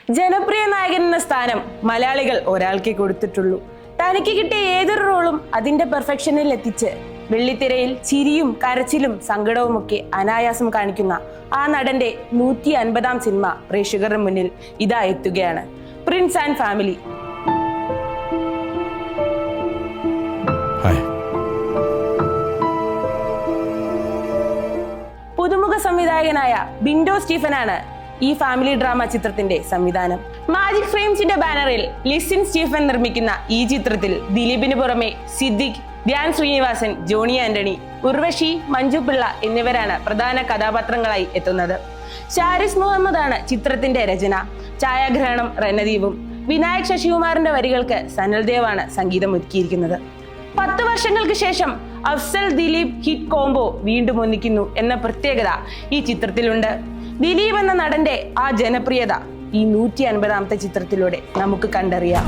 ജനപ്രിയ നായകൻ എന്ന സ്ഥാനം മലയാളികൾ ഒരാൾക്കേ കൊടുത്തിട്ടുള്ളൂ. തനിക്ക് കിട്ടിയ ഏതൊരു റോളും അതിന്റെ പെർഫെക്ഷനിൽ എത്തിച്ച് വെള്ളിത്തിരയിൽ ചിരിയും കരച്ചിലും സങ്കടവുമൊക്കെ അനായാസം കാണിക്കുന്ന ആ നടന്റെ 150-ാം സിനിമ പ്രേക്ഷകരുടെ മുന്നിൽ ഇതാ എത്തുകയാണ്. Prince and family. പുതുമുഖ സംവിധായകനായ ബിൻഡോ സ്റ്റീഫനാണ് ഈ ഫാമിലി ഡ്രാമ ചിത്രത്തിന്റെ സംവിധാനം. മാജിക് ഫ്രെയിംസിന്റെ ബാനറിൽ ലിസിൻ സ്റ്റീഫൻ നിർമ്മിക്കുന്ന ഈ ചിത്രത്തിൽ ദിലീപിന് പുറമെ സിദ്ദിഖ്, ധ്യാൻ ശ്രീനിവാസൻ, ജോണി ആന്റണി, ഉർവശി, മഞ്ജു പിള്ള എന്നിവരാണ് പ്രധാന കഥാപാത്രങ്ങളായി എത്തുന്നത്. ഷാരിസ് മുഹമ്മദാണ് ചിത്രത്തിന്റെ രചന. ഛായാഗ്രഹണം റനദീപും. വിനായക് ശശികുമാറിന്റെ വരികൾക്ക് സനൽദേവാണ് സംഗീതം ഒരുക്കിയിരിക്കുന്നത്. 10 വർഷങ്ങൾക്ക് ശേഷം അഫ്സൽ ദിലീപ് ഹിറ്റ് കോംബോ വീണ്ടും ഒന്നിക്കുന്നു എന്ന പ്രത്യേകത ഈ ചിത്രത്തിലുണ്ട്. ദിലീപ് എന്ന നടന്റെ ആ ജനപ്രിയത ഈ 150-ാമത്തെ ചിത്രത്തിലൂടെ നമുക്ക് കണ്ടറിയാം.